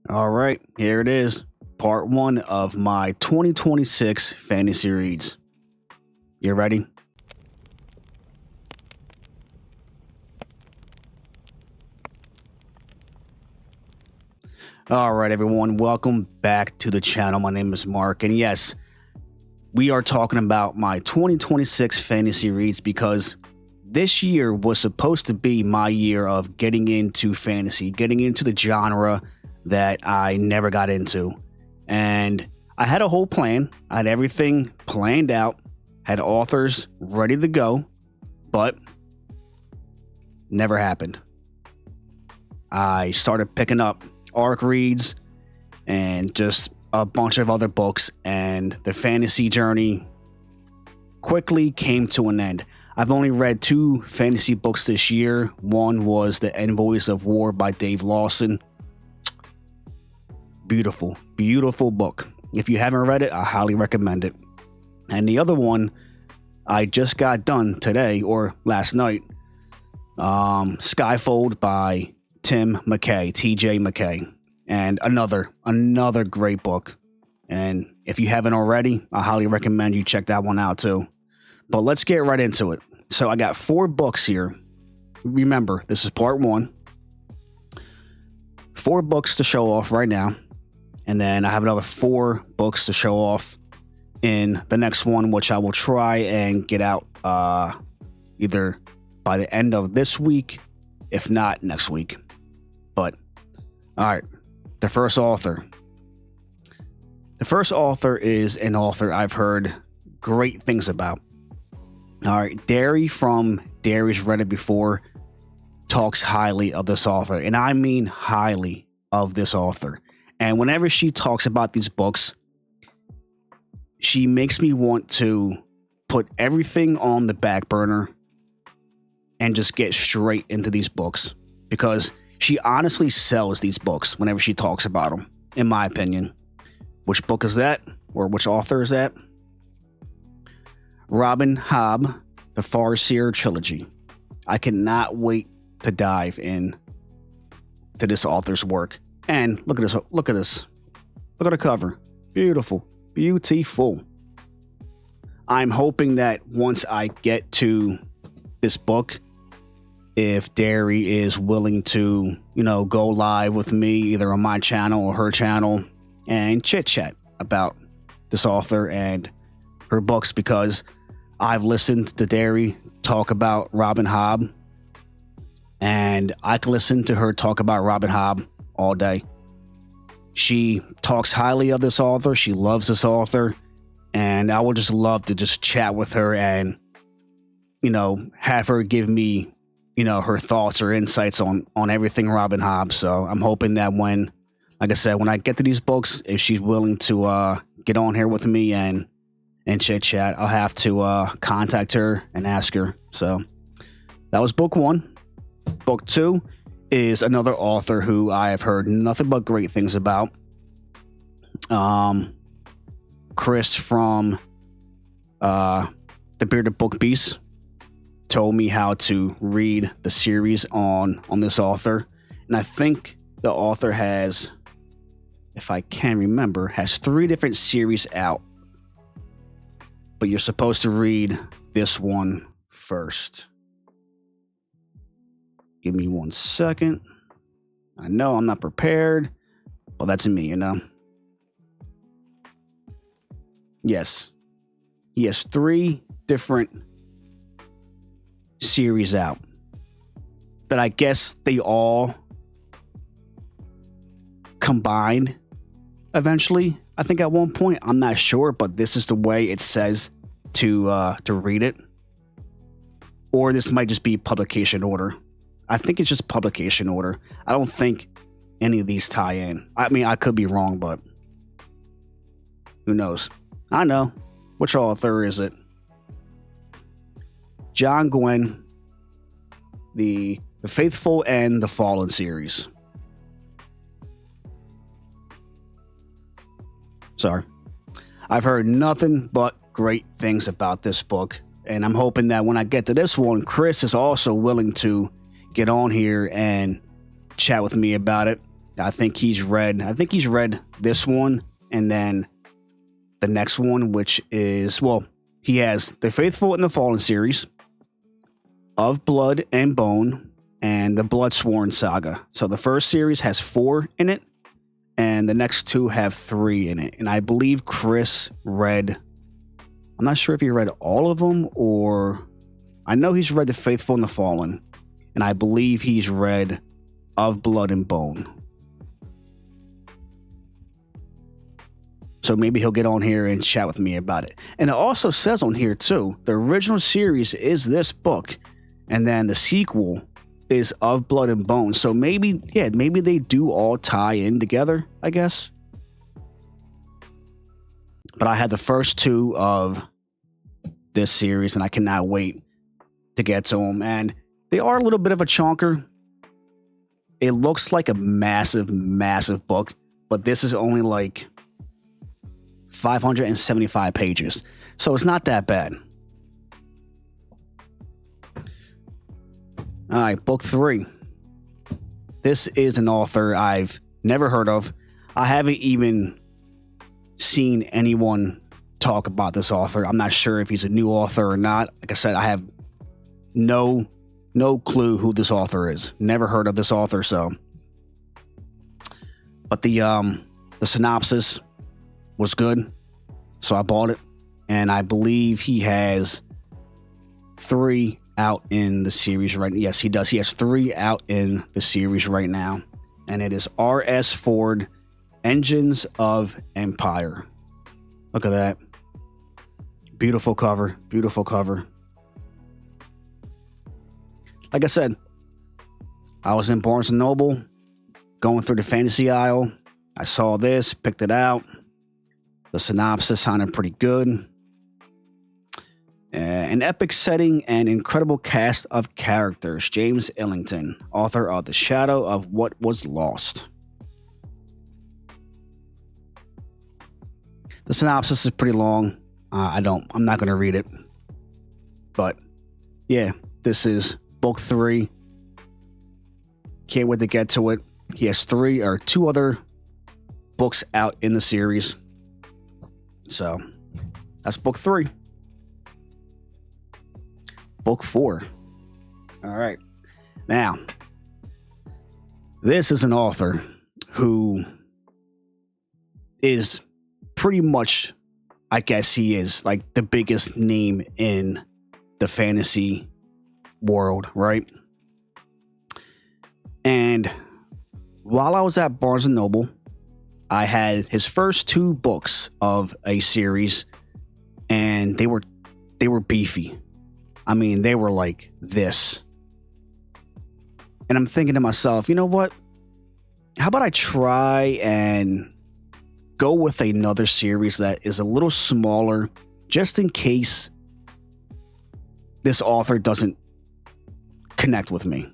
All right, here it is. Part one of my 2026 fantasy reads. You ready? All right, everyone. Welcome back to the channel. My name is Mark. And yes, we are talking about my 2026 fantasy reads because this year was supposed to be my year of getting into fantasy, getting into the genre that I never got into. And I had a whole plan. I had everything planned out, had authors ready to go, but never happened. I started picking up ARC reads and just a bunch of other books, and the fantasy journey quickly came to an end. I've only read 2 fantasy books this year. One was The Envoys of War by Dave Lawson. Beautiful, beautiful book. If you haven't read it, I highly recommend it. And the other one I just got done today or last night, Skyfold by Tim McKay, TJ McKay. And another great book. And if you haven't already, I highly recommend you check that one out too. But let's get right into it. So I got 4 books here. Remember, this is part 1. 4 books to show off right now. And then I have another 4 books to show off in the next one, which I will try and get out either by the end of this week, if not next week. But, all right, the first author. The first author is an author I've heard great things about. All right, Derry from Derry's Read It Before talks highly of this author, and I mean highly of this author. And whenever she talks about these books, she makes me want to put everything on the back burner and just get straight into these books, because she honestly sells these books whenever she talks about them, in my opinion. Which book is that? Or which author is that? Robin Hobb, the Farseer Trilogy. I cannot wait to dive in to this author's work. And look at this. Look at this. Look at the cover. Beautiful. Beautiful. I'm hoping that once I get to this book, if Derry is willing to, go live with me either on my channel or her channel and chit chat about this author and her books, because I've listened to Derry talk about Robin Hobb, and I can listen to her talk about Robin Hobb all day. She talks highly of this author. She loves this author, and I would just love to just chat with her and, have her give me, her thoughts or insights on everything Robin Hobb. So I'm hoping that when I get to these books, if she's willing to get on here with me and chit chat, I'll have to contact her and ask her. So that was book 1. Book 2 is another author who I have heard nothing but great things about. Chris from The Bearded Book Beast told me how to read the series on this author. And I think the author has, if I can remember, has 3 different series out. But you're supposed to read this one first. Give me 1 second. I know I'm not prepared. Well, that's me, Yes. He has 3 different series out that I guess they all combined eventually. I think at one point, I'm not sure, but this is the way it says to read it. Or this might just be publication order. I think it's just publication order. I don't think any of these tie in. I mean, I could be wrong, but who knows? I know. Which author is it? John Gwynne, the Faithful and the Fallen series. Sorry. I've heard nothing but great things about this book, and I'm hoping that when I get to this one, Chris is also willing to get on here and chat with me about it. I think he's read this one, and then the next one, which is, well, he has The Faithful and the Fallen series, Of Blood and Bone, and the Bloodsworn Saga. So the first series has 4 in it, and the next 2 have 3 in it. And I believe Chris read, I'm not sure if he read all of them, or I know he's read The Faithful and the Fallen, and I believe he's read Of Blood and Bone. So maybe he'll get on here and chat with me about it. And it also says on here too, the original series is this book, and then the sequel is Of Blood and Bone. So maybe they do all tie in together, I guess. But I had the first 2 of this series, and I cannot wait to get to them. And they are a little bit of a chonker. It looks like a massive, massive book, but this is only like 575 pages. So it's not that bad. All right, book 3. This is an author I've never heard of. I haven't even seen anyone talk about this author. I'm not sure if he's a new author or not. Like I said, I have no clue who this author is. Never heard of this author, so. But the synopsis was good, so I bought it, and I believe he has 3 out in the series right now. Yes, he does. He has 3 out in the series right now, and it is R.S. Ford, Engines of Empire. Look at that. Beautiful cover. Beautiful cover. Like I said, I was in Barnes & Noble, going through the fantasy aisle. I saw this, picked it out. The synopsis sounded pretty good. An epic setting and incredible cast of characters. James Ellington, author of The Shadow of What Was Lost. The synopsis is pretty long. I'm not going to read it. But yeah, this is book 3. Can't wait to get to it. He has 2 other books out in the series. So that's book 3. Book 4. All right. Now, this is an author who is pretty much, I guess he is like the biggest name in the fantasy world, right? And while I was at Barnes & Noble, I had his first 2 books of a series, and they were beefy. I mean, they were like this. And I'm thinking to myself, you know what? How about I try and go with another series that is a little smaller, just in case this author doesn't connect with me.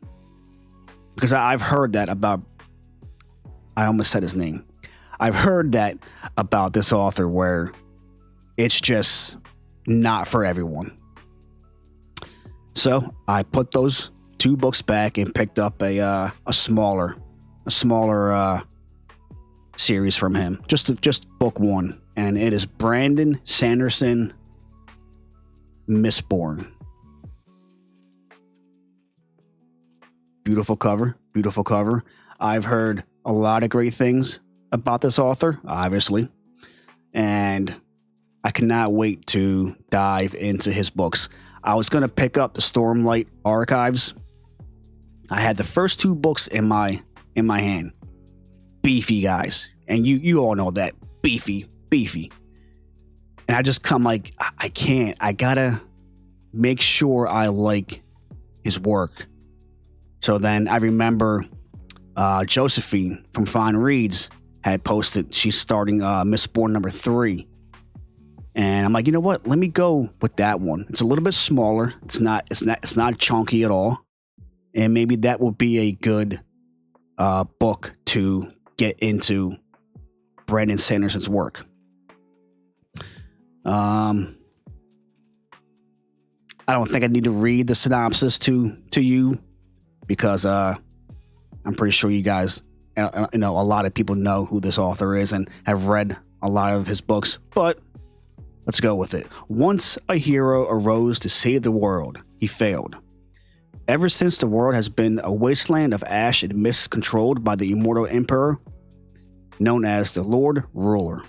Because I've heard that about, I almost said his name. I've heard that about this author where it's just not for everyone. So I put those 2 books back and picked up a smaller series from him. Just book 1, and it is Brandon Sanderson, Mistborn. Beautiful cover. Beautiful cover. I've heard a lot of great things about this author, obviously, and I cannot wait to dive into his books. I was going to pick up the Stormlight Archives. I had the first 2 books in my hand. Beefy, guys. And you all know that. Beefy. And I just come like, I can't. I got to make sure I like his work. So then I remember Josephine from Fine Reads had posted she's starting Mistborn number 3. And I'm like, you know what? Let me go with that one. It's a little bit smaller. It's not chunky at all. And maybe that will be a good book to get into Brandon Sanderson's work. I don't think I need to read the synopsis to you because I'm pretty sure you guys You know, a lot of people know who this author is and have read a lot of his books, but let's go with it. Once a hero arose to save the world, he failed. Ever since the world has been a wasteland of ash and mist controlled by the immortal emperor known as the Lord Ruler.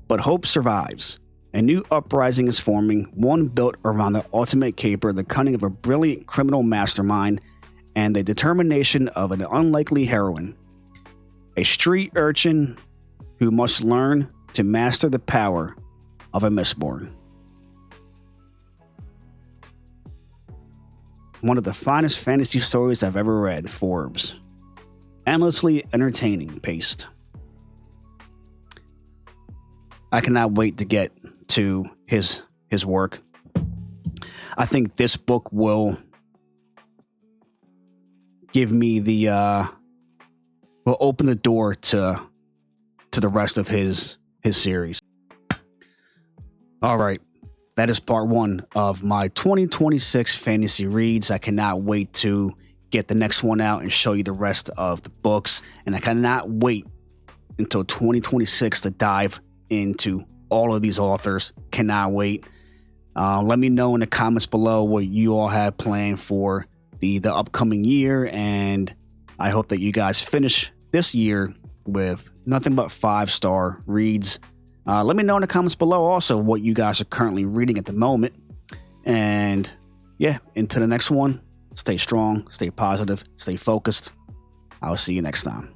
But hope survives. A new uprising is forming, one built around the ultimate caper, the cunning of a brilliant criminal mastermind, and the determination of an unlikely heroine. A street urchin who must learn to master the power of a Mistborn. One of the finest fantasy stories I've ever read, Forbes. Endlessly entertaining paced. I cannot wait to get to his work. I think this book will give me will open the door to the rest of his series. All right. That is part 1 of my 2026 fantasy reads. I cannot wait to get the next one out and show you the rest of the books. And I cannot wait until 2026 to dive into all of these authors. Cannot wait. Let me know in the comments below what you all have planned for the upcoming year. And I hope that you guys finish this year with nothing but 5-star reads. Let me know in the comments below also what you guys are currently reading at the moment. And yeah, into the next one. Stay strong, stay positive, stay focused. I'll see you next time.